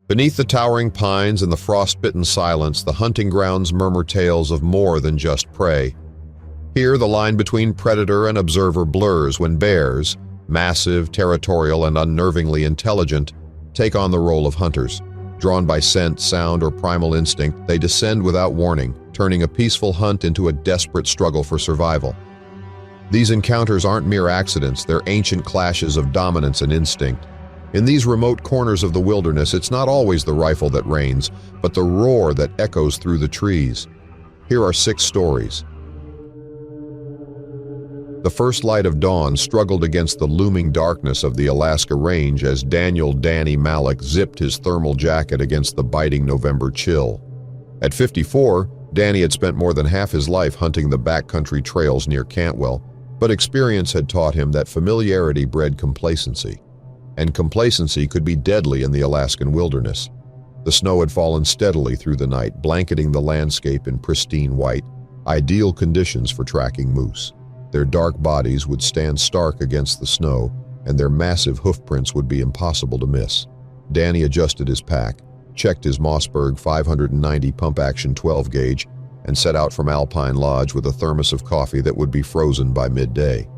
Beneath the towering pines and the frost-bitten silence, the hunting grounds murmur tales of more than just prey. Here, the line between predator and observer blurs when bears, massive, territorial, and unnervingly intelligent, take on the role of hunters. Drawn by scent, sound, or primal instinct, they descend without warning, turning a peaceful hunt into a desperate struggle for survival. These encounters aren't mere accidents, they're ancient clashes of dominance and instinct. In these remote corners of the wilderness, it's not always the rifle that reigns, but the roar that echoes through the trees. Here are 6 stories. The first light of dawn struggled against the looming darkness of the Alaska range as Danny Malik zipped his thermal jacket against the biting November chill. At 54, Danny had spent more than half his life hunting the backcountry trails near Cantwell, but experience had taught him that familiarity bred complacency. And complacency could be deadly in the Alaskan wilderness. The snow had fallen steadily through the night, blanketing the landscape in pristine white, ideal conditions for tracking moose. Their dark bodies would stand stark against the snow, and their massive hoofprints would be impossible to miss. Danny adjusted his pack, checked his Mossberg 590 pump-action 12-gauge, and set out from Alpine Lodge with a thermos of coffee that would be frozen by midday.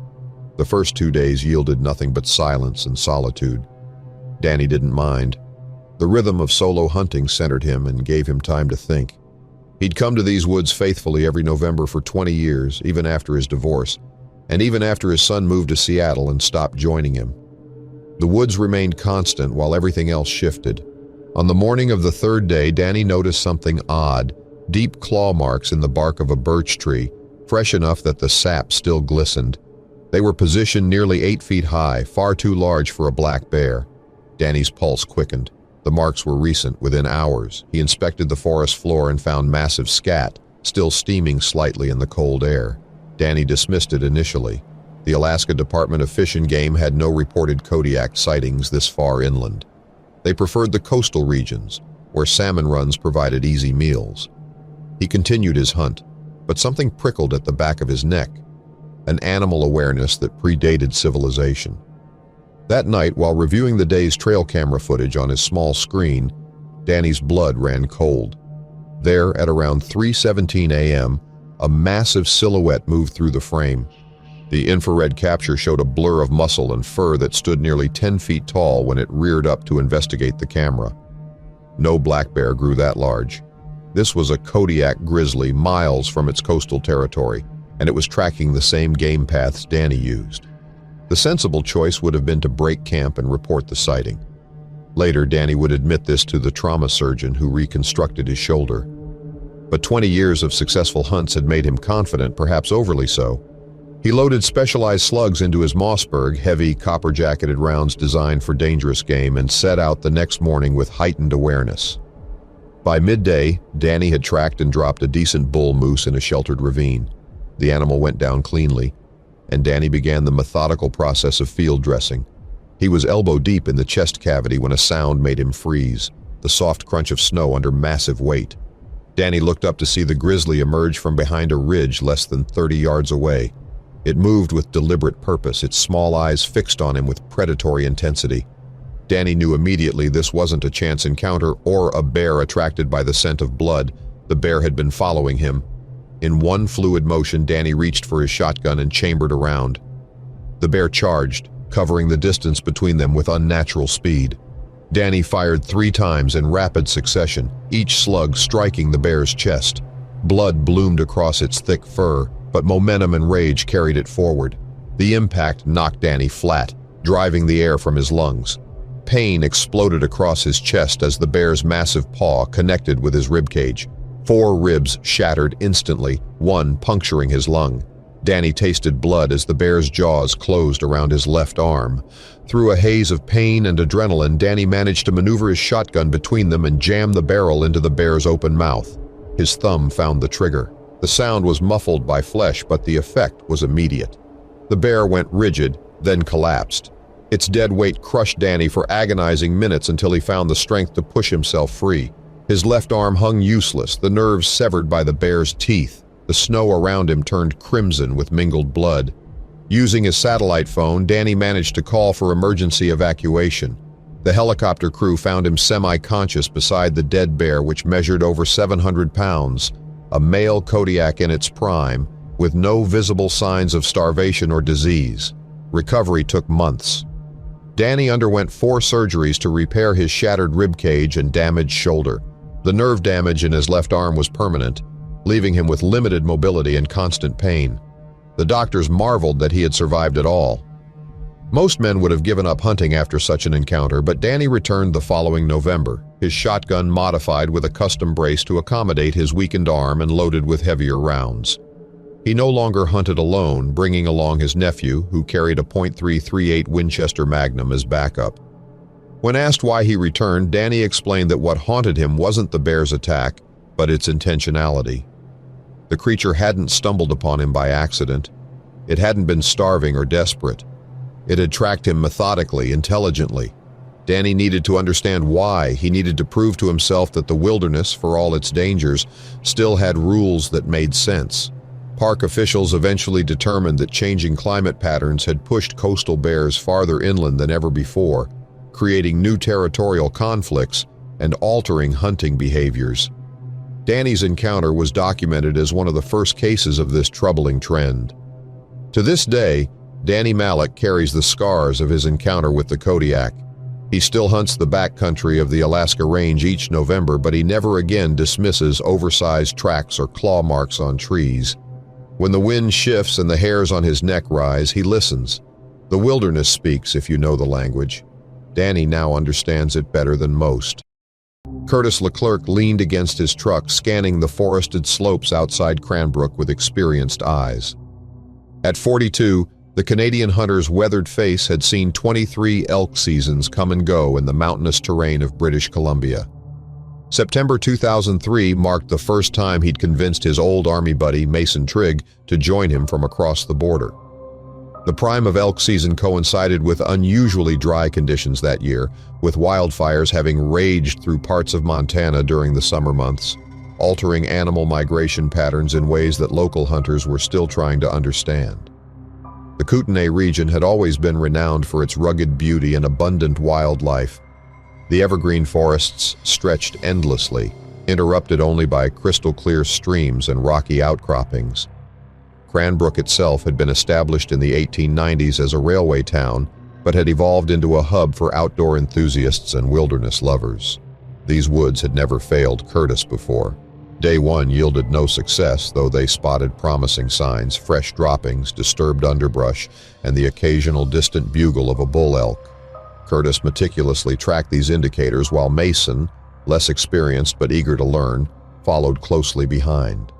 The first 2 days yielded nothing but silence and solitude. Danny didn't mind. The rhythm of solo hunting centered him and gave him time to think. He'd come to these woods faithfully every November for 20 years, even after his divorce, and even after his son moved to Seattle and stopped joining him. The woods remained constant while everything else shifted. On the morning of the 3rd day, Danny noticed something odd, deep claw marks in the bark of a birch tree, fresh enough that the sap still glistened. They were positioned nearly 8 feet high, far too large for a black bear. Danny's pulse quickened. The marks were recent, within hours. He inspected the forest floor and found massive scat, still steaming slightly in the cold air. Danny dismissed it initially. The Alaska Department of Fish and Game had no reported Kodiak sightings this far inland. They preferred the coastal regions, where salmon runs provided easy meals. He continued his hunt, but something prickled at the back of his neck, an animal awareness that predated civilization. That night, while reviewing the day's trail camera footage on his small screen, Danny's blood ran cold. There, at around 3:17 a.m., a massive silhouette moved through the frame. The infrared capture showed a blur of muscle and fur that stood nearly 10 feet tall when it reared up to investigate the camera. No black bear grew that large. This was a Kodiak grizzly miles from its coastal territory, and it was tracking the same game paths Danny used. The sensible choice would have been to break camp and report the sighting. Later, Danny would admit this to the trauma surgeon who reconstructed his shoulder. But 20 years of successful hunts had made him confident, perhaps overly so. He loaded specialized slugs into his Mossberg, heavy, copper-jacketed rounds designed for dangerous game, and set out the next morning with heightened awareness. By midday, Danny had tracked and dropped a decent bull moose in a sheltered ravine. The animal went down cleanly, and Danny began the methodical process of field dressing. He was elbow-deep in the chest cavity when a sound made him freeze, the soft crunch of snow under massive weight. Danny looked up to see the grizzly emerge from behind a ridge less than 30 yards away. It moved with deliberate purpose, its small eyes fixed on him with predatory intensity. Danny knew immediately this wasn't a chance encounter or a bear attracted by the scent of blood. The bear had been following him. In one fluid motion, Danny reached for his shotgun and chambered around. The bear charged, covering the distance between them with unnatural speed. Danny fired 3 times in rapid succession, each slug striking the bear's chest. Blood bloomed across its thick fur, but momentum and rage carried it forward. The impact knocked Danny flat, driving the air from his lungs. Pain exploded across his chest as the bear's massive paw connected with his ribcage. 4 ribs shattered instantly, one puncturing his lung. Danny tasted blood as the bear's jaws closed around his left arm. Through a haze of pain and adrenaline, Danny managed to maneuver his shotgun between them and jam the barrel into the bear's open mouth. His thumb found the trigger. The sound was muffled by flesh, but the effect was immediate. The bear went rigid, then collapsed. Its dead weight crushed Danny for agonizing minutes until he found the strength to push himself free. His left arm hung useless, the nerves severed by the bear's teeth. The snow around him turned crimson with mingled blood. Using his satellite phone, Danny managed to call for emergency evacuation. The helicopter crew found him semi-conscious beside the dead bear, which measured over 700 pounds, a male Kodiak in its prime, with no visible signs of starvation or disease. Recovery took months. Danny underwent 4 surgeries to repair his shattered rib cage and damaged shoulder. The nerve damage in his left arm was permanent, leaving him with limited mobility and constant pain. The doctors marveled that he had survived at all. Most men would have given up hunting after such an encounter, but Danny returned the following November, his shotgun modified with a custom brace to accommodate his weakened arm and loaded with heavier rounds. He no longer hunted alone, bringing along his nephew, who carried a .338 Winchester Magnum as backup. When asked why he returned, Danny explained that what haunted him wasn't the bear's attack, but its intentionality. The creature hadn't stumbled upon him by accident. It hadn't been starving or desperate. It had tracked him methodically, intelligently. Danny needed to understand why. He needed to prove to himself that the wilderness, for all its dangers, still had rules that made sense. Park officials eventually determined that changing climate patterns had pushed coastal bears farther inland than ever before, creating new territorial conflicts and altering hunting behaviors. Danny's encounter was documented as one of the first cases of this troubling trend. To this day, Danny Malek carries the scars of his encounter with the Kodiak. He still hunts the backcountry of the Alaska Range each November, but he never again dismisses oversized tracks or claw marks on trees. When the wind shifts and the hairs on his neck rise, he listens. The wilderness speaks, if you know the language. Danny now understands it better than most. Curtis Leclerc leaned against his truck, scanning the forested slopes outside Cranbrook with experienced eyes. At 42, the Canadian hunter's weathered face had seen 23 elk seasons come and go in the mountainous terrain of British Columbia. September 2003 marked the first time he'd convinced his old Army buddy, Mason Trigg, to join him from across the border. The prime of elk season coincided with unusually dry conditions that year, with wildfires having raged through parts of Montana during the summer months, altering animal migration patterns in ways that local hunters were still trying to understand. The Kootenay region had always been renowned for its rugged beauty and abundant wildlife. The evergreen forests stretched endlessly, interrupted only by crystal-clear streams and rocky outcroppings. Cranbrook itself had been established in the 1890s as a railway town, but had evolved into a hub for outdoor enthusiasts and wilderness lovers. These woods had never failed Curtis before. Day one yielded no success, though they spotted promising signs: fresh droppings, disturbed underbrush, and the occasional distant bugle of a bull elk. Curtis meticulously tracked these indicators while Mason, less experienced but eager to learn, followed closely behind.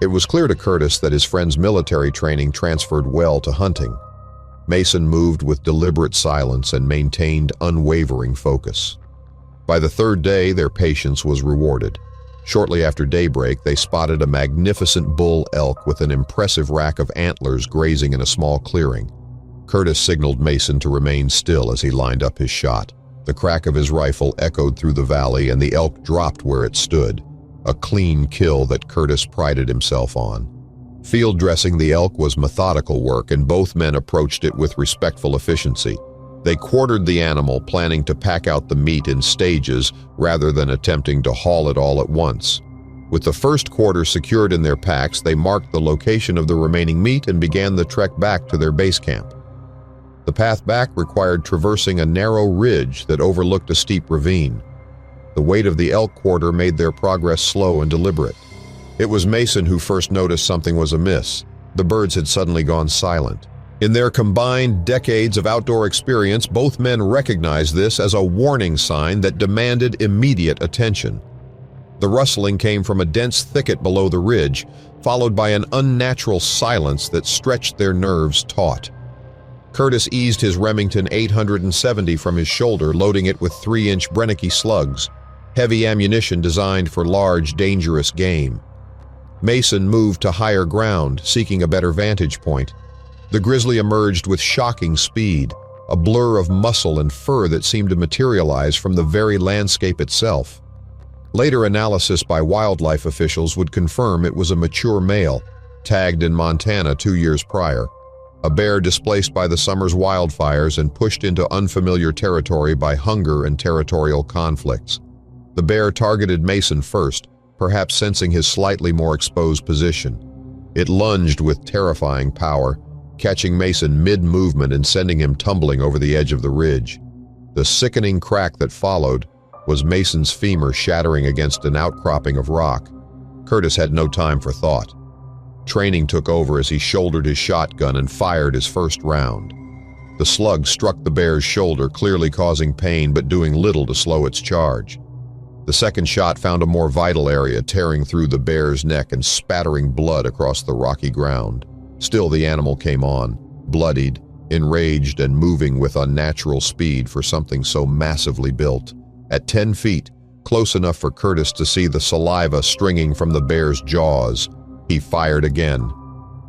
It was clear to Curtis that his friend's military training transferred well to hunting. Mason moved with deliberate silence and maintained unwavering focus. By the third day, their patience was rewarded. Shortly after daybreak, they spotted a magnificent bull elk with an impressive rack of antlers grazing in a small clearing. Curtis signaled Mason to remain still as he lined up his shot. The crack of his rifle echoed through the valley, and the elk dropped where it stood, a clean kill that Curtis prided himself on. Field dressing the elk was methodical work, and both men approached it with respectful efficiency. They quartered the animal, planning to pack out the meat in stages rather than attempting to haul it all at once. With the first quarter secured in their packs, they marked the location of the remaining meat and began the trek back to their base camp. The path back required traversing a narrow ridge that overlooked a steep ravine. The weight of the elk quarter made their progress slow and deliberate. It was Mason who first noticed something was amiss. The birds had suddenly gone silent. In their combined decades of outdoor experience, both men recognized this as a warning sign that demanded immediate attention. The rustling came from a dense thicket below the ridge, followed by an unnatural silence that stretched their nerves taut. Curtis eased his Remington 870 from his shoulder, loading it with 3-inch Brennecke slugs, heavy ammunition designed for large, dangerous game. Mason moved to higher ground, seeking a better vantage point. The grizzly emerged with shocking speed, a blur of muscle and fur that seemed to materialize from the very landscape itself. Later analysis by wildlife officials would confirm it was a mature male, tagged in Montana 2 years prior. a bear displaced by the summer's wildfires and pushed into unfamiliar territory by hunger and territorial conflicts. The bear targeted Mason first, perhaps sensing his slightly more exposed position. It lunged with terrifying power, catching Mason mid-movement and sending him tumbling over the edge of the ridge. The sickening crack that followed was Mason's femur shattering against an outcropping of rock. Curtis had no time for thought. Training took over as he shouldered his shotgun and fired his first round. The slug struck the bear's shoulder, clearly causing pain but doing little to slow its charge. The second shot found a more vital area, tearing through the bear's neck and spattering blood across the rocky ground. Still, the animal came on, bloodied, enraged, and moving with unnatural speed for something so massively built. At 10 feet, close enough for Curtis to see the saliva stringing from the bear's jaws, he fired again.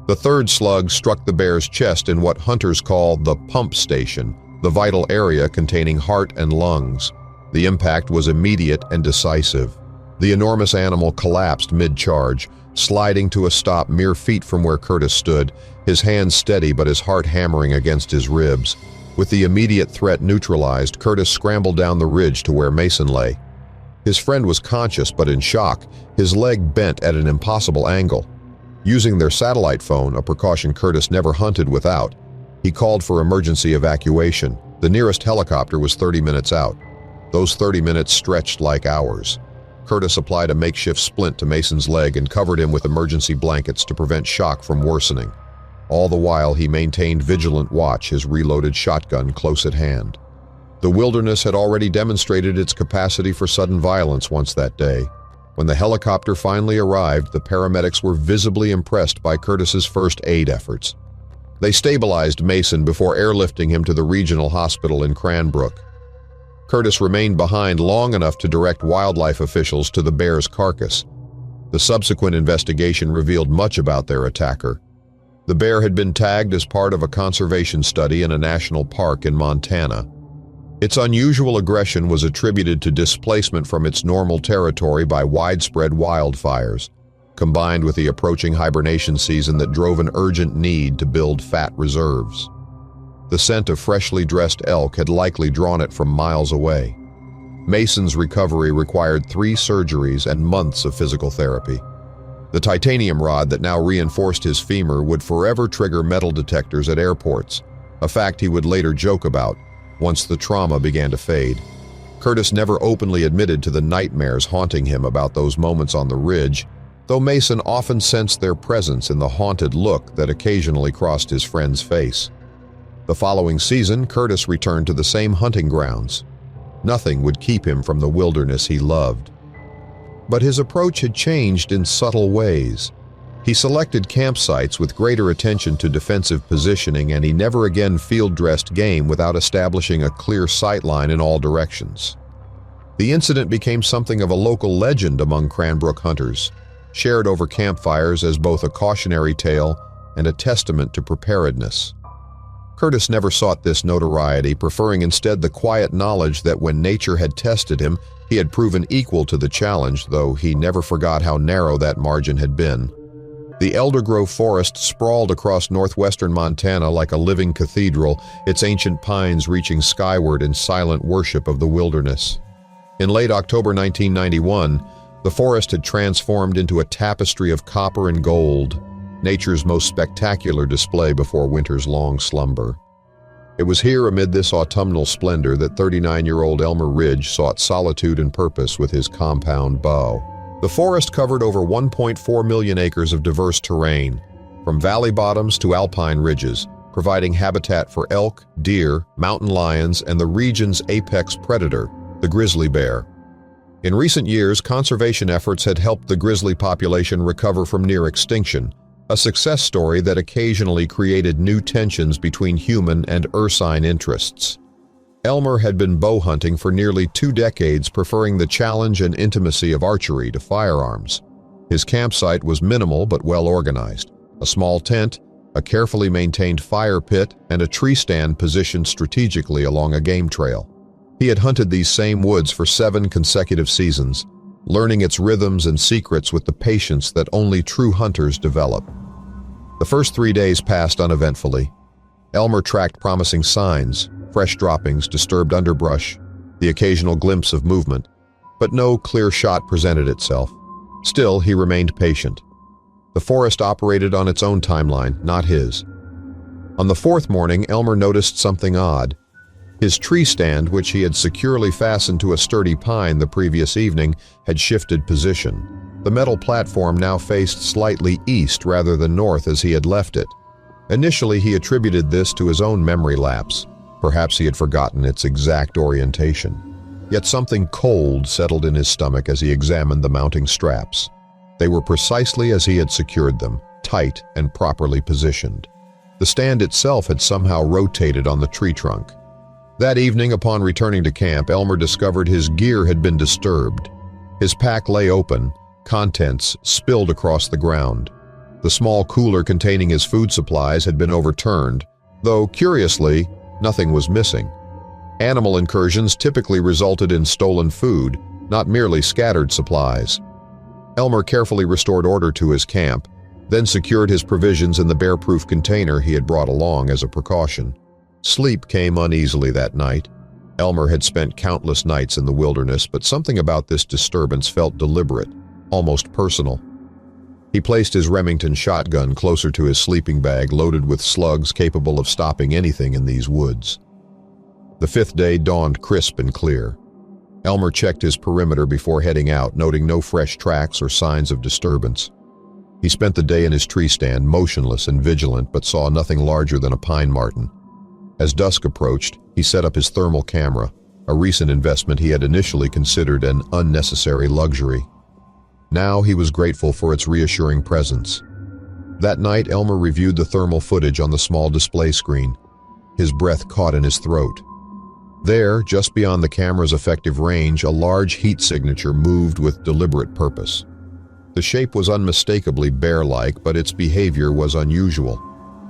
The third slug struck the bear's chest in what hunters call the pump station, the vital area containing heart and lungs. The impact was immediate and decisive. The enormous animal collapsed mid-charge, sliding to a stop mere feet from where Curtis stood, his hands steady but his heart hammering against his ribs. With the immediate threat neutralized, Curtis scrambled down the ridge to where Mason lay. His friend was conscious but in shock, his leg bent at an impossible angle. Using their satellite phone, a precaution Curtis never hunted without, he called for emergency evacuation. The nearest helicopter was 30 minutes out. Those 30 minutes stretched like hours. Curtis applied a makeshift splint to Mason's leg and covered him with emergency blankets to prevent shock from worsening. All the while, he maintained vigilant watch, his reloaded shotgun close at hand. The wilderness had already demonstrated its capacity for sudden violence once that day. When the helicopter finally arrived, the paramedics were visibly impressed by Curtis's first aid efforts. They stabilized Mason before airlifting him to the regional hospital in Cranbrook. Curtis remained behind long enough to direct wildlife officials to the bear's carcass. The subsequent investigation revealed much about their attacker. The bear had been tagged as part of a conservation study in a national park in Montana. Its unusual aggression was attributed to displacement from its normal territory by widespread wildfires, combined with the approaching hibernation season that drove an urgent need to build fat reserves. The scent of freshly dressed elk had likely drawn it from miles away. Mason's recovery required 3 surgeries and months of physical therapy. The titanium rod that now reinforced his femur would forever trigger metal detectors at airports, a fact he would later joke about once the trauma began to fade. Curtis never openly admitted to the nightmares haunting him about those moments on the ridge, though Mason often sensed their presence in the haunted look that occasionally crossed his friend's face. The following season, Curtis returned to the same hunting grounds. Nothing would keep him from the wilderness he loved. But his approach had changed in subtle ways. He selected campsites with greater attention to defensive positioning, and he never again field-dressed game without establishing a clear sightline in all directions. The incident became something of a local legend among Cranbrook hunters, shared over campfires as both a cautionary tale and a testament to preparedness. Curtis never sought this notoriety, preferring instead the quiet knowledge that when nature had tested him, he had proven equal to the challenge, though he never forgot how narrow that margin had been. The Elder Grove Forest sprawled across northwestern Montana like a living cathedral, its ancient pines reaching skyward in silent worship of the wilderness. In late October 1991, the forest had transformed into a tapestry of copper and gold, nature's most spectacular display before winter's long slumber. It was here amid this autumnal splendor that 39-year-old Elmer Ridge sought solitude and purpose with his compound bow. The forest covered over 1.4 million acres of diverse terrain, from valley bottoms to alpine ridges, providing habitat for elk, deer, mountain lions, and the region's apex predator, the grizzly bear. In recent years, conservation efforts had helped the grizzly population recover from near extinction, a success story that occasionally created new tensions between human and ursine interests. Elmer had been bow hunting for nearly 2 decades, preferring the challenge and intimacy of archery to firearms. His campsite was minimal but well organized. A small tent, a carefully maintained fire pit, and a tree stand positioned strategically along a game trail. He had hunted these same woods for 7 consecutive seasons, learning its rhythms and secrets with the patience that only true hunters develop. The first 3 days passed uneventfully. Elmer tracked promising signs, fresh droppings, disturbed underbrush, the occasional glimpse of movement, but no clear shot presented itself. Still, he remained patient. The forest operated on its own timeline, not his. On the fourth morning, Elmer noticed something odd. His tree stand, which he had securely fastened to a sturdy pine the previous evening, had shifted position. The metal platform now faced slightly east rather than north as he had left it. Initially, he attributed this to his own memory lapse. Perhaps he had forgotten its exact orientation. Yet something cold settled in his stomach as he examined the mounting straps. They were precisely as he had secured them, tight and properly positioned. The stand itself had somehow rotated on the tree trunk. That evening, upon returning to camp, Elmer discovered his gear had been disturbed. His pack lay open, contents spilled across the ground. The small cooler containing his food supplies had been overturned, though, curiously, nothing was missing. Animal incursions typically resulted in stolen food, not merely scattered supplies. Elmer carefully restored order to his camp, then secured his provisions in the bear-proof container he had brought along as a precaution. Sleep came uneasily that night. Elmer had spent countless nights in the wilderness, but something about this disturbance felt deliberate, almost personal. He placed his Remington shotgun closer to his sleeping bag, loaded with slugs capable of stopping anything in these woods. The fifth day dawned crisp and clear. Elmer checked his perimeter before heading out, noting no fresh tracks or signs of disturbance. He spent the day in his tree stand, motionless and vigilant, but saw nothing larger than a pine marten. As dusk approached, he set up his thermal camera, a recent investment he had initially considered an unnecessary luxury. Now he was grateful for its reassuring presence. That night, Elmer reviewed the thermal footage on the small display screen. His breath caught in his throat. There, just beyond the camera's effective range, a large heat signature moved with deliberate purpose. The shape was unmistakably bear-like, but its behavior was unusual.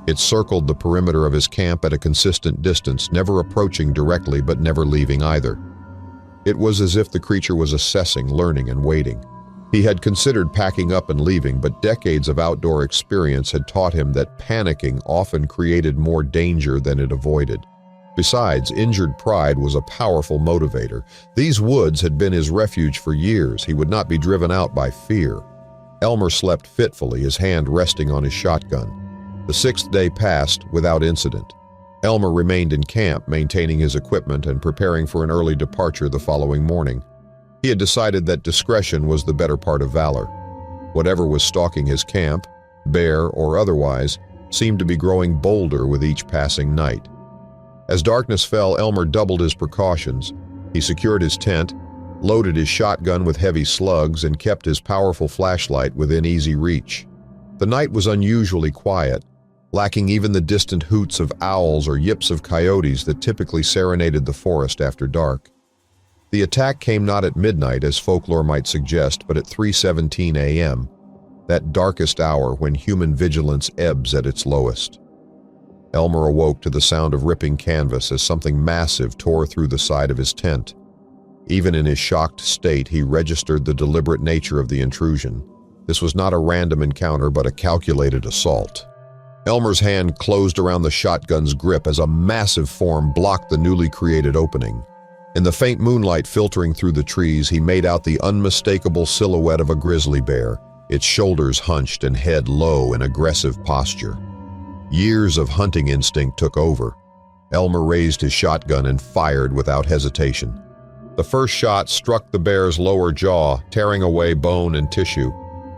It circled the perimeter of his camp at a consistent distance, never approaching directly but never leaving either. It was as if the creature was assessing, learning, and waiting. He had considered packing up and leaving, but decades of outdoor experience had taught him that panicking often created more danger than it avoided. Besides, injured pride was a powerful motivator. These woods had been his refuge for years. He would not be driven out by fear. Elmer slept fitfully, his hand resting on his shotgun. The sixth day passed without incident. Elmer remained in camp, maintaining his equipment and preparing for an early departure the following morning. He had decided that discretion was the better part of valor. Whatever was stalking his camp, bear or otherwise, seemed to be growing bolder with each passing night. As darkness fell, Elmer doubled his precautions. He secured his tent, loaded his shotgun with heavy slugs, and kept his powerful flashlight within easy reach. The night was unusually quiet, lacking even the distant hoots of owls or yips of coyotes that typically serenaded the forest after dark. The attack came not at midnight, as folklore might suggest, but at 3:17 a.m., that darkest hour when human vigilance ebbs at its lowest. Elmer awoke to the sound of ripping canvas as something massive tore through the side of his tent. Even in his shocked state, he registered the deliberate nature of the intrusion. This was not a random encounter, but a calculated assault. Elmer's hand closed around the shotgun's grip as a massive form blocked the newly created opening. In the faint moonlight filtering through the trees, he made out the unmistakable silhouette of a grizzly bear, its shoulders hunched and head low in aggressive posture. Years of hunting instinct took over. Elmer raised his shotgun and fired without hesitation. The first shot struck the bear's lower jaw, tearing away bone and tissue.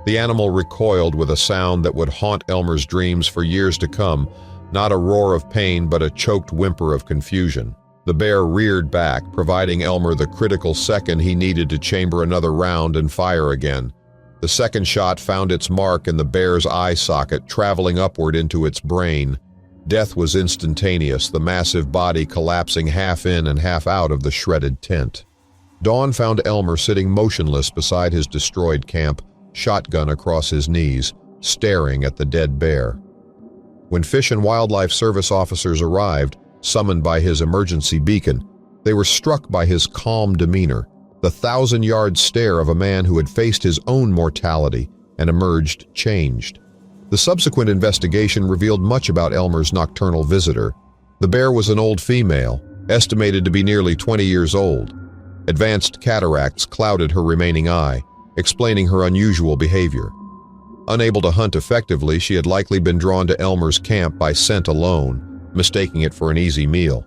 The animal recoiled with a sound that would haunt Elmer's dreams for years to come, not a roar of pain but a choked whimper of confusion. The bear reared back, providing Elmer the critical second he needed to chamber another round and fire again. The second shot found its mark in the bear's eye socket, traveling upward into its brain. Death was instantaneous, the massive body collapsing half in and half out of the shredded tent. Dawn found Elmer sitting motionless beside his destroyed camp, shotgun across his knees, staring at the dead bear. When Fish and Wildlife Service officers arrived, summoned by his emergency beacon, they were struck by his calm demeanor, the 1,000-yard stare of a man who had faced his own mortality and emerged changed. The subsequent investigation revealed much about Elmer's nocturnal visitor. The bear was an old female, estimated to be nearly 20 years old. Advanced cataracts clouded her remaining eye, explaining her unusual behavior. Unable to hunt effectively, she had likely been drawn to Elmer's camp by scent alone, mistaking it for an easy meal.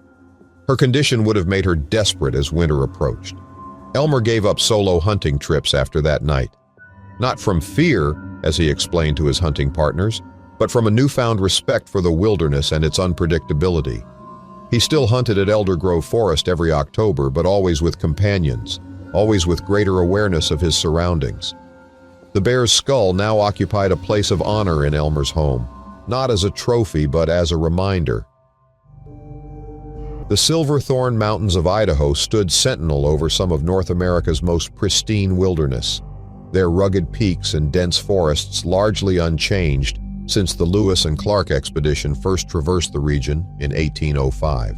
Her condition would have made her desperate as winter approached. Elmer gave up solo hunting trips after that night. Not from fear, as he explained to his hunting partners, but from a newfound respect for the wilderness and its unpredictability. He still hunted at Elder Grove Forest every October, but always with companions, always with greater awareness of his surroundings. The bear's skull now occupied a place of honor in Elmer's home, not as a trophy but as a reminder. The Silverthorn Mountains of Idaho stood sentinel over some of North America's most pristine wilderness, their rugged peaks and dense forests largely unchanged since the Lewis and Clark expedition first traversed the region in 1805.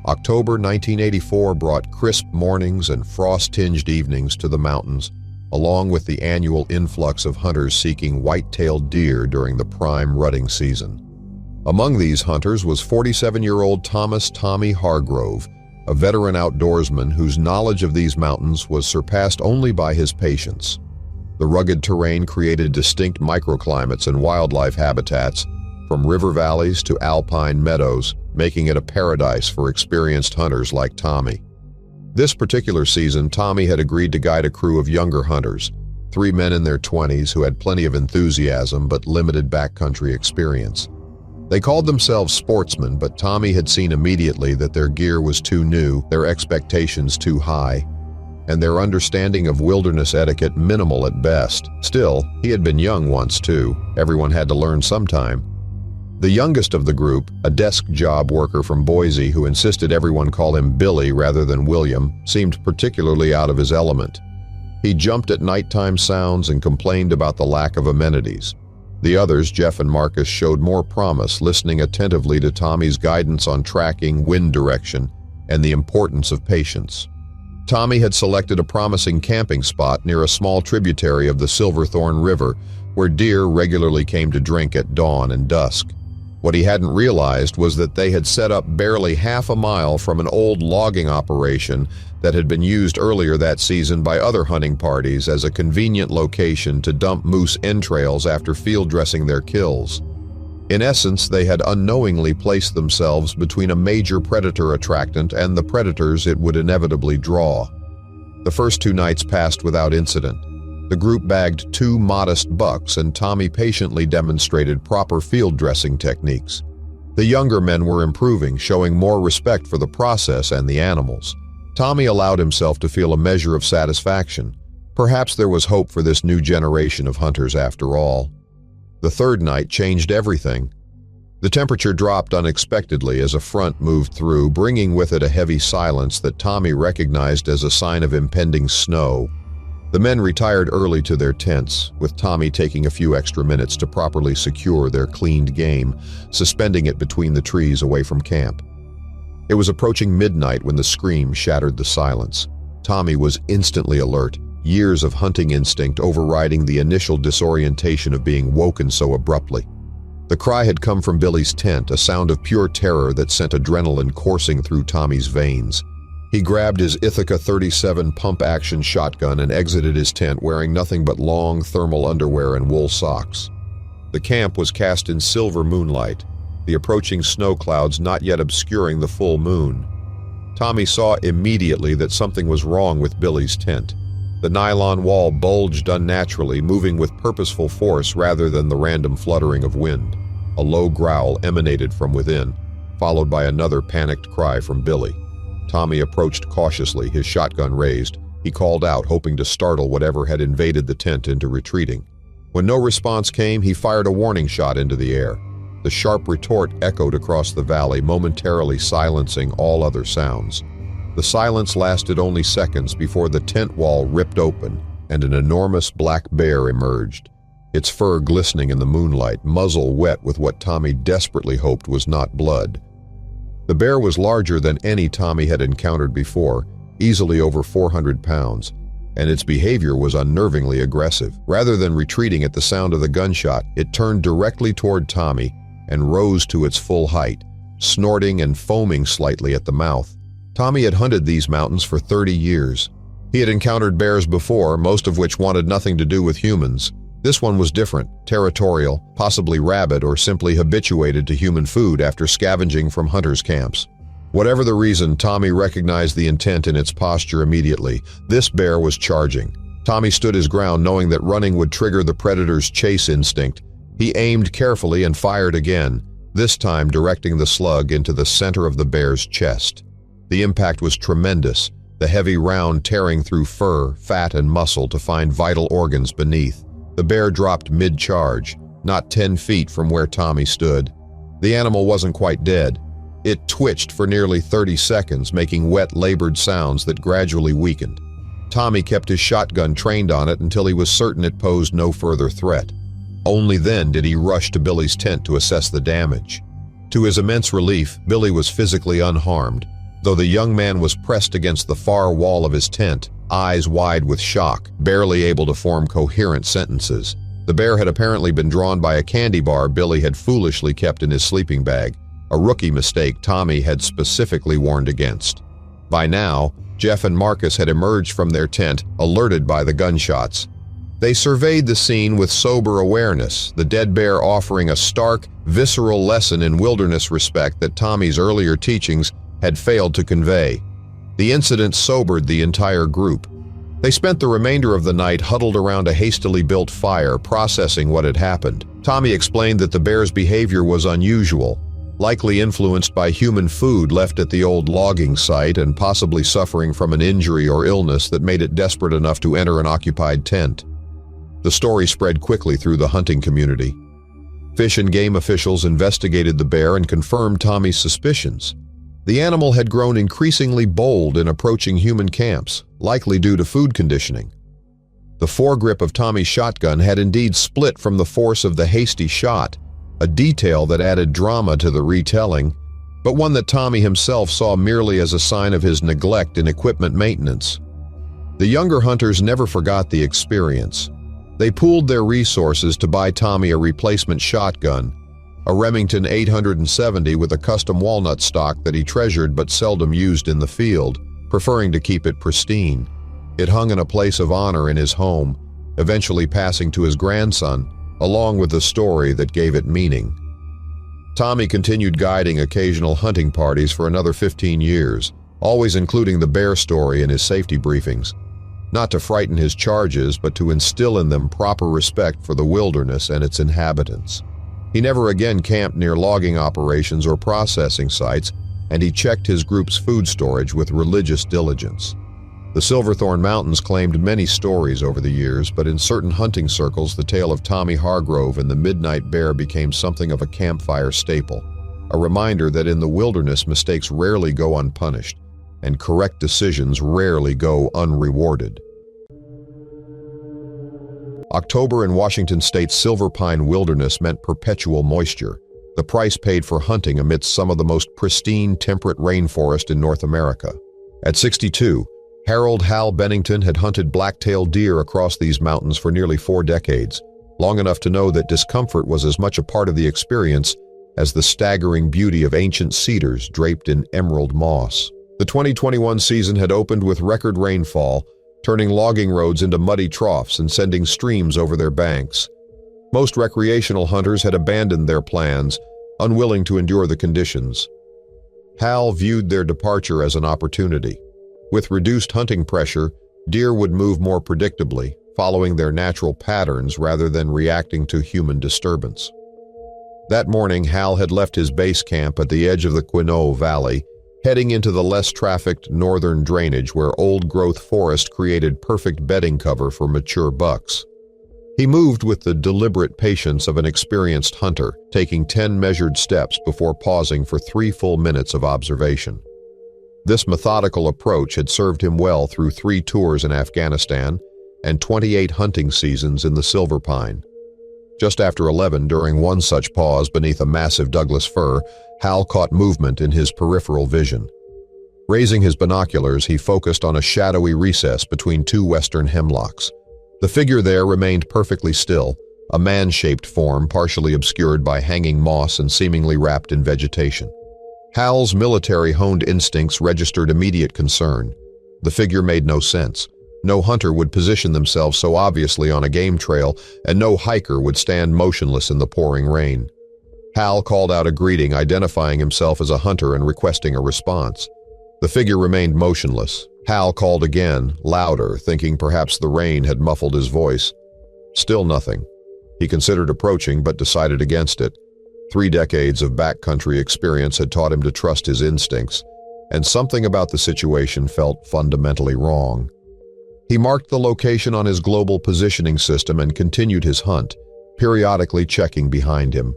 October 1984 brought crisp mornings and frost-tinged evenings to the mountains, along with the annual influx of hunters seeking white-tailed deer during the prime rutting season. Among these hunters was 47-year-old Thomas "Tommy" Hargrove, a veteran outdoorsman whose knowledge of these mountains was surpassed only by his patience. The rugged terrain created distinct microclimates and wildlife habitats, from river valleys to alpine meadows, making it a paradise for experienced hunters like Tommy. This particular season, Tommy had agreed to guide a crew of younger hunters, 3 men in their 20s who had plenty of enthusiasm but limited backcountry experience. They called themselves sportsmen, but Tommy had seen immediately that their gear was too new, their expectations too high, and their understanding of wilderness etiquette minimal at best. Still, he had been young once too. Everyone had to learn sometime. The youngest of the group, a desk job worker from Boise who insisted everyone call him Billy rather than William, seemed particularly out of his element. He jumped at nighttime sounds and complained about the lack of amenities. The others, Jeff and Marcus, showed more promise, listening attentively to Tommy's guidance on tracking, wind direction, and the importance of patience. Tommy had selected a promising camping spot near a small tributary of the Silverthorn River, where deer regularly came to drink at dawn and dusk. What he hadn't realized was that they had set up barely half a mile from an old logging operation that had been used earlier that season by other hunting parties as a convenient location to dump moose entrails after field dressing their kills. In essence, they had unknowingly placed themselves between a major predator attractant and the predators it would inevitably draw. The first 2 nights passed without incident. The group bagged 2 modest bucks, and Tommy patiently demonstrated proper field dressing techniques. The younger men were improving, showing more respect for the process and the animals. Tommy allowed himself to feel a measure of satisfaction. Perhaps there was hope for this new generation of hunters after all. The third night changed everything. The temperature dropped unexpectedly as a front moved through, bringing with it a heavy silence that Tommy recognized as a sign of impending snow. The men retired early to their tents, with Tommy taking a few extra minutes to properly secure their cleaned game, suspending it between the trees away from camp. It was approaching midnight when the scream shattered the silence. Tommy was instantly alert, years of hunting instinct overriding the initial disorientation of being woken so abruptly. The cry had come from Billy's tent, a sound of pure terror that sent adrenaline coursing through Tommy's veins. He grabbed his Ithaca 37 pump-action shotgun and exited his tent wearing nothing but long thermal underwear and wool socks. The camp was cast in silver moonlight, the approaching snow clouds not yet obscuring the full moon. Tommy saw immediately that something was wrong with Billy's tent. The nylon wall bulged unnaturally, moving with purposeful force rather than the random fluttering of wind. A low growl emanated from within, followed by another panicked cry from Billy. Tommy approached cautiously, his shotgun raised. He called out, hoping to startle whatever had invaded the tent into retreating. When no response came, he fired a warning shot into the air. The sharp retort echoed across the valley, momentarily silencing all other sounds. The silence lasted only seconds before the tent wall ripped open and an enormous black bear emerged, its fur glistening in the moonlight, muzzle wet with what Tommy desperately hoped was not blood. The bear was larger than any Tommy had encountered before, easily over 400 pounds. and its behavior was unnervingly aggressive. Rather than retreating at the sound of the gunshot, it turned directly toward Tommy and rose to its full height, snorting and foaming slightly at the mouth. Tommy had hunted these mountains for 30 years. He had encountered bears before, most of which wanted nothing to do with humans. This one was different, territorial, possibly rabid or simply habituated to human food after scavenging from hunters' camps. Whatever the reason, Tommy recognized the intent in its posture immediately. This bear was charging. Tommy stood his ground, knowing that running would trigger the predator's chase instinct. He aimed carefully and fired again, this time directing the slug into the center of the bear's chest. The impact was tremendous, the heavy round tearing through fur, fat, and muscle to find vital organs beneath. The bear dropped mid-charge, not 10 feet from where Tommy stood. The animal wasn't quite dead. It twitched for nearly 30 seconds, making wet, labored sounds that gradually weakened. Tommy kept his shotgun trained on it until he was certain it posed no further threat. Only then did he rush to Billy's tent to assess the damage. To his immense relief, Billy was physically unharmed, though the young man was pressed against the far wall of his tent, eyes wide with shock, barely able to form coherent sentences. The bear had apparently been drawn by a candy bar Billy had foolishly kept in his sleeping bag, a rookie mistake Tommy had specifically warned against. By now, Jeff and Marcus had emerged from their tent, alerted by the gunshots. They surveyed the scene with sober awareness, the dead bear offering a stark, visceral lesson in wilderness respect that Tommy's earlier teachings had failed to convey. The incident sobered the entire group. They spent the remainder of the night huddled around a hastily built fire, processing what had happened. Tommy explained that the bear's behavior was unusual, likely influenced by human food left at the old logging site and possibly suffering from an injury or illness that made it desperate enough to enter an occupied tent. The story spread quickly through the hunting community. Fish and game officials investigated the bear and confirmed Tommy's suspicions. The animal had grown increasingly bold in approaching human camps, likely due to food conditioning. The foregrip of Tommy's shotgun had indeed split from the force of the hasty shot, a detail that added drama to the retelling, but one that Tommy himself saw merely as a sign of his neglect in equipment maintenance. The younger hunters never forgot the experience. They pooled their resources to buy Tommy a replacement shotgun, a Remington 870 with a custom walnut stock that he treasured but seldom used in the field, preferring to keep it pristine. It hung in a place of honor in his home, eventually passing to his grandson, along with the story that gave it meaning. Tommy continued guiding occasional hunting parties for another 15 years, always including the bear story in his safety briefings. Not to frighten his charges, but to instill in them proper respect for the wilderness and its inhabitants. He never again camped near logging operations or processing sites, and he checked his group's food storage with religious diligence. The Silverthorne Mountains claimed many stories over the years, but in certain hunting circles the tale of Tommy Hargrove and the Midnight Bear became something of a campfire staple, a reminder that in the wilderness mistakes rarely go unpunished, and correct decisions rarely go unrewarded. October in Washington State's Silver Pine wilderness meant perpetual moisture, the price paid for hunting amidst some of the most pristine temperate rainforest in North America. At 62, Harold Hal Bennington had hunted black-tailed deer across these mountains for nearly 4 decades, long enough to know that discomfort was as much a part of the experience as the staggering beauty of ancient cedars draped in emerald moss. The 2021 season had opened with record rainfall, turning logging roads into muddy troughs and sending streams over their banks. Most recreational hunters had abandoned their plans, unwilling to endure the conditions. Hal viewed their departure as an opportunity. With reduced hunting pressure, deer would move more predictably, following their natural patterns rather than reacting to human disturbance. That morning, Hal had left his base camp at the edge of the Quinault Valley, heading into the less trafficked northern drainage where old-growth forest created perfect bedding cover for mature bucks. He moved with the deliberate patience of an experienced hunter, taking 10 measured steps before pausing for 3 full minutes of observation. This methodical approach had served him well through 3 tours in Afghanistan and 28 hunting seasons in the Silver Pine. Just after 11, during one such pause beneath a massive Douglas fir, Hal caught movement in his peripheral vision. Raising his binoculars, he focused on a shadowy recess between two western hemlocks. The figure there remained perfectly still, a man-shaped form partially obscured by hanging moss and seemingly wrapped in vegetation. Hal's military-honed instincts registered immediate concern. The figure made no sense. No hunter would position themselves so obviously on a game trail, and no hiker would stand motionless in the pouring rain. Hal called out a greeting, identifying himself as a hunter and requesting a response. The figure remained motionless. Hal called again, louder, thinking perhaps the rain had muffled his voice. Still nothing. He considered approaching, but decided against it. 3 decades of backcountry experience had taught him to trust his instincts, and something about the situation felt fundamentally wrong. He marked the location on his global positioning system and continued his hunt, periodically checking behind him.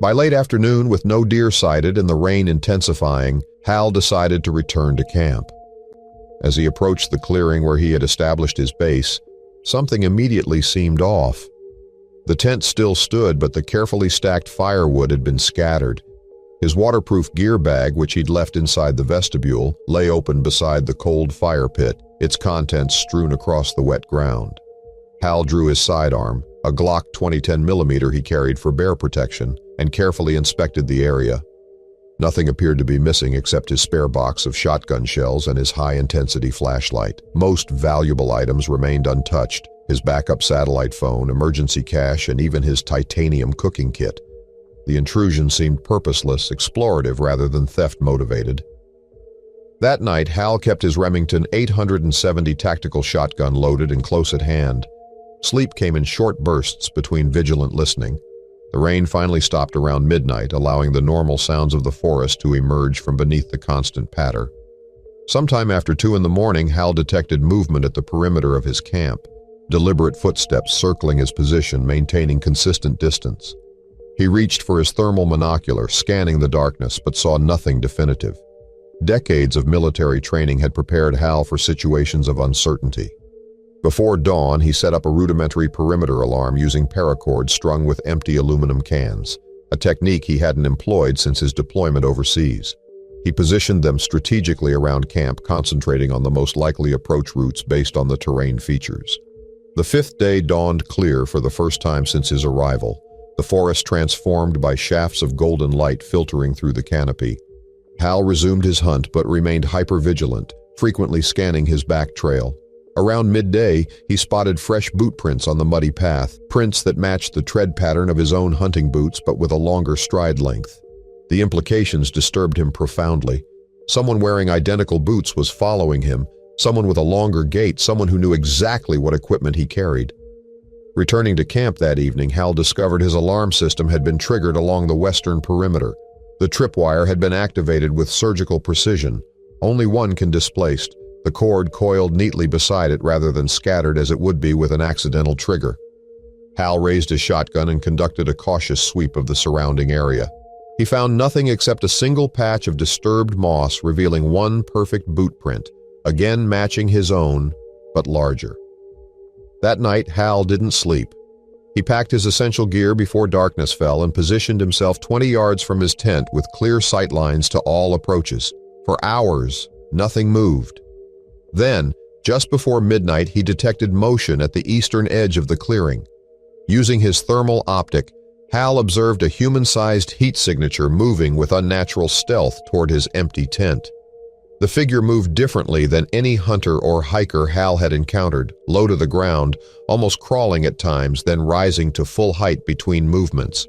By late afternoon, with no deer sighted and the rain intensifying, Hal decided to return to camp. As he approached the clearing where he had established his base, something immediately seemed off. The tent still stood, but the carefully stacked firewood had been scattered. His waterproof gear bag, which he'd left inside the vestibule, lay open beside the cold fire pit, its contents strewn across the wet ground. Hal drew his sidearm, a Glock 20-10mm he carried for bear protection, and carefully inspected the area. Nothing appeared to be missing except his spare box of shotgun shells and his high-intensity flashlight. Most valuable items remained untouched: his backup satellite phone, emergency cash, and even his titanium cooking kit. The intrusion seemed purposeless, explorative rather than theft-motivated. That night, Hal kept his Remington 870 tactical shotgun loaded and close at hand. Sleep came in short bursts between vigilant listening. The rain finally stopped around midnight, allowing the normal sounds of the forest to emerge from beneath the constant patter. Sometime after 2 in the morning, Hal detected movement at the perimeter of his camp, deliberate footsteps circling his position, maintaining consistent distance. He reached for his thermal monocular, scanning the darkness, but saw nothing definitive. Decades of military training had prepared Hal for situations of uncertainty. Before dawn, he set up a rudimentary perimeter alarm using paracord strung with empty aluminum cans, a technique he hadn't employed since his deployment overseas. He positioned them strategically around camp, concentrating on the most likely approach routes based on the terrain features. The 5th day dawned clear for the first time since his arrival, the forest transformed by shafts of golden light filtering through the canopy. Hal resumed his hunt but remained hyper-vigilant, frequently scanning his back trail. Around midday, he spotted fresh boot prints on the muddy path, prints that matched the tread pattern of his own hunting boots but with a longer stride length. The implications disturbed him profoundly. Someone wearing identical boots was following him, someone with a longer gait, someone who knew exactly what equipment he carried. Returning to camp that evening, Hal discovered his alarm system had been triggered along the western perimeter. The tripwire had been activated with surgical precision. Only one can displaced. The cord coiled neatly beside it rather than scattered as it would be with an accidental trigger. Hal raised his shotgun and conducted a cautious sweep of the surrounding area. He found nothing except a single patch of disturbed moss revealing one perfect boot print, again matching his own, but larger. That night, Hal didn't sleep. He packed his essential gear before darkness fell and positioned himself 20 yards from his tent with clear sight lines to all approaches. For hours, nothing moved. Then, just before midnight, he detected motion at the eastern edge of the clearing. Using his thermal optic, Hal observed a human-sized heat signature moving with unnatural stealth toward his empty tent. The figure moved differently than any hunter or hiker Hal had encountered, low to the ground, almost crawling at times, then rising to full height between movements.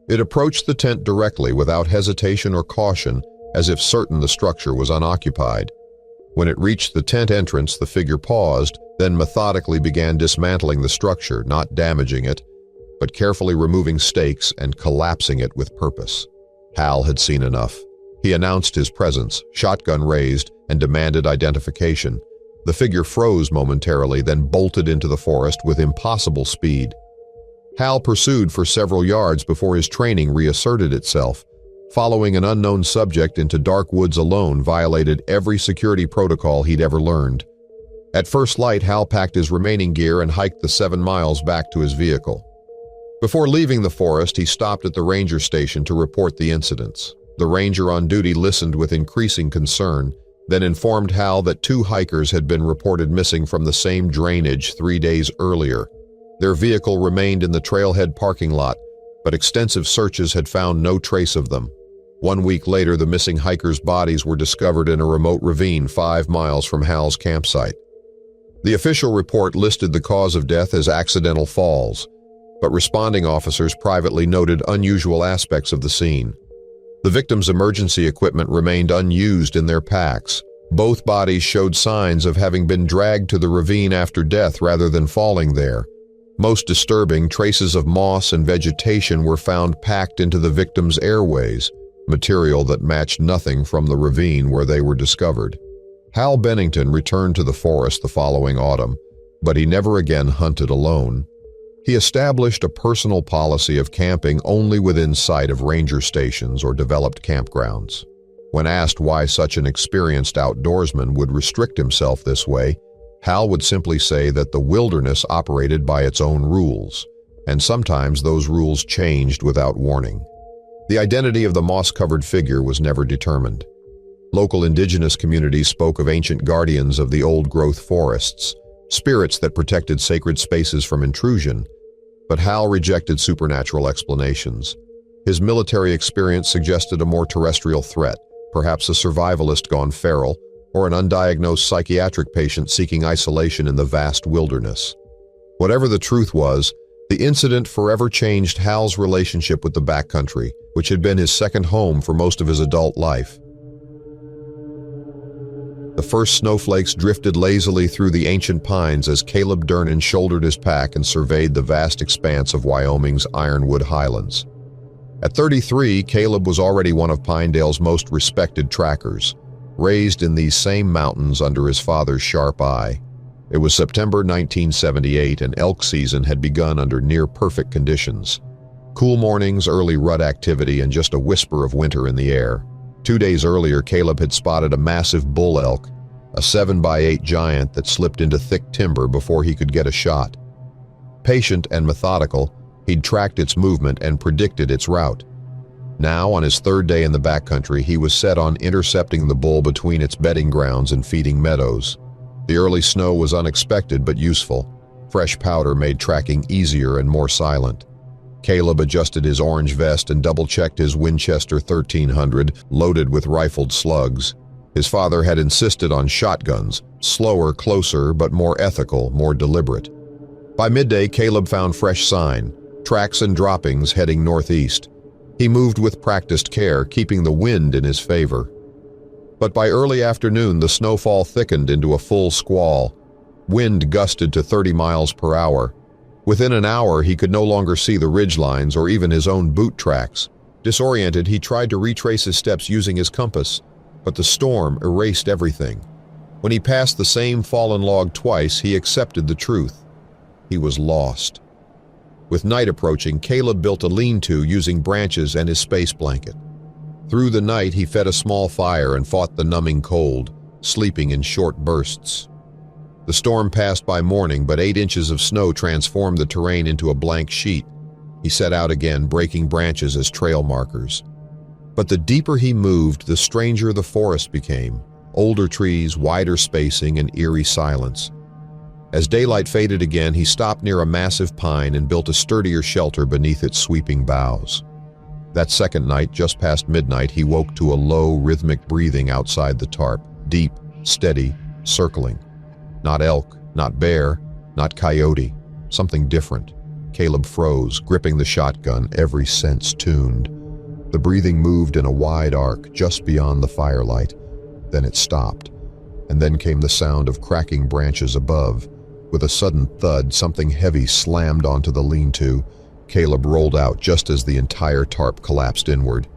It approached the tent directly without hesitation or caution, as if certain the structure was unoccupied. When it reached the tent entrance, the figure paused, then methodically began dismantling the structure, not damaging it, but carefully removing stakes and collapsing it with purpose. Hal had seen enough. He announced his presence, shotgun raised, and demanded identification. The figure froze momentarily, then bolted into the forest with impossible speed. Hal pursued for several yards before his training reasserted itself. Following an unknown subject into dark woods alone violated every security protocol he'd ever learned. At first light, Hal packed his remaining gear and hiked the 7 miles back to his vehicle. Before leaving the forest, he stopped at the ranger station to report the incidents. The ranger on duty listened with increasing concern, then informed Hal that 2 hikers had been reported missing from the same drainage 3 days earlier. Their vehicle remained in the trailhead parking lot, but extensive searches had found no trace of them. 1 week later, the missing hikers' bodies were discovered in a remote ravine 5 miles from Hal's campsite. The official report listed the cause of death as accidental falls, but responding officers privately noted unusual aspects of the scene. The victims' emergency equipment remained unused in their packs. Both bodies showed signs of having been dragged to the ravine after death rather than falling there. Most disturbing, traces of moss and vegetation were found packed into the victims' airways, material that matched nothing from the ravine where they were discovered. Hal Bennington returned to the forest the following autumn, but he never again hunted alone. He established a personal policy of camping only within sight of ranger stations or developed campgrounds. When asked why such an experienced outdoorsman would restrict himself this way, Hal would simply say that the wilderness operated by its own rules, and sometimes those rules changed without warning. The identity of the moss-covered figure was never determined. Local indigenous communities spoke of ancient guardians of the old-growth forests, spirits that protected sacred spaces from intrusion, but Hal rejected supernatural explanations. His military experience suggested a more terrestrial threat, perhaps a survivalist gone feral, or an undiagnosed psychiatric patient seeking isolation in the vast wilderness. Whatever the truth was, the incident forever changed Hal's relationship with the backcountry, which had been his second home for most of his adult life. The first snowflakes drifted lazily through the ancient pines as Caleb Durnan shouldered his pack and surveyed the vast expanse of Wyoming's ironwood highlands. At 33, Caleb was already one of Pinedale's most respected trackers, raised in these same mountains under his father's sharp eye. It was September 1978, and elk season had begun under near-perfect conditions. Cool mornings, early rut activity, and just a whisper of winter in the air. 2 days earlier, Caleb had spotted a massive bull elk, a 7x8 giant that slipped into thick timber before he could get a shot. Patient and methodical, he'd tracked its movement and predicted its route. Now, on his 3rd day in the backcountry, he was set on intercepting the bull between its bedding grounds and feeding meadows. The early snow was unexpected but useful. Fresh powder made tracking easier and more silent. Caleb adjusted his orange vest and double-checked his Winchester 1300, loaded with rifled slugs. His father had insisted on shotguns, slower, closer, but more ethical, more deliberate. By midday, Caleb found fresh sign, tracks and droppings heading northeast. He moved with practiced care, keeping the wind in his favor. But by early afternoon, the snowfall thickened into a full squall. Wind gusted to 30 miles per hour. Within an hour, he could no longer see the ridgelines or even his own boot tracks. Disoriented, he tried to retrace his steps using his compass, but the storm erased everything. When he passed the same fallen log twice, he accepted the truth. He was lost. With night approaching, Caleb built a lean-to using branches and his space blanket. Through the night, he fed a small fire and fought the numbing cold, sleeping in short bursts. The storm passed by morning, but 8 inches of snow transformed the terrain into a blank sheet. He set out again, breaking branches as trail markers. But the deeper he moved, the stranger the forest became. Older trees, wider spacing, and eerie silence. As daylight faded again, he stopped near a massive pine and built a sturdier shelter beneath its sweeping boughs. That second night, just past midnight, he woke to a low, rhythmic breathing outside the tarp. Deep, steady, circling. Not elk, not bear, not coyote. Something different. Caleb froze, gripping the shotgun, every sense tuned. The breathing moved in a wide arc just beyond the firelight. Then it stopped. And then came the sound of cracking branches above. With a sudden thud, something heavy slammed onto the lean-to. Caleb rolled out just as the entire tarp collapsed inward.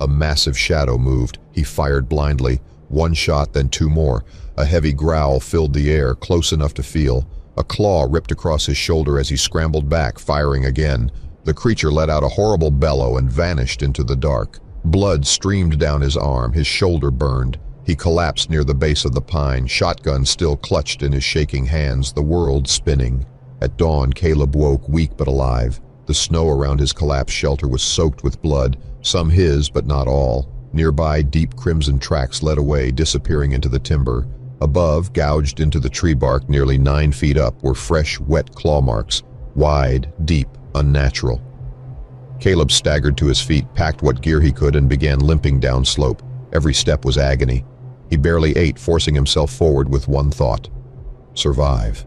A massive shadow moved. He fired blindly. 1 shot, then 2 more. A heavy growl filled the air, close enough to feel. A claw ripped across his shoulder as he scrambled back, firing again. The creature let out a horrible bellow and vanished into the dark. Blood streamed down his arm, his shoulder burned. He collapsed near the base of the pine, shotgun still clutched in his shaking hands, the world spinning. At dawn, Caleb woke, weak but alive. The snow around his collapsed shelter was soaked with blood, some his but not all. Nearby, deep crimson tracks led away, disappearing into the timber. Above, gouged into the tree bark nearly 9 feet up, were fresh, wet claw marks, wide, deep, unnatural. Caleb staggered to his feet, packed what gear he could, and began limping downslope. Every step was agony. He barely ate, forcing himself forward with one thought: survive.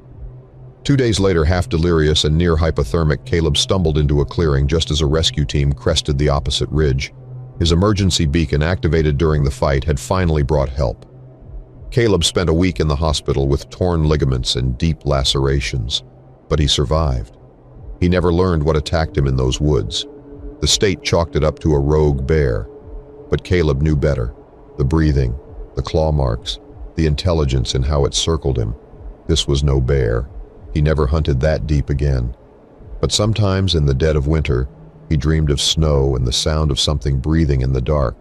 2 days later, half delirious and near hypothermic, Caleb stumbled into a clearing just as a rescue team crested the opposite ridge. His emergency beacon, activated during the fight, had finally brought help. Caleb spent a week in the hospital with torn ligaments and deep lacerations, but he survived. He never learned what attacked him in those woods. The state chalked it up to a rogue bear, but Caleb knew better. The breathing, the claw marks, the intelligence in how it circled him. This was no bear. He never hunted that deep again. But sometimes in the dead of winter, he dreamed of snow and the sound of something breathing in the dark.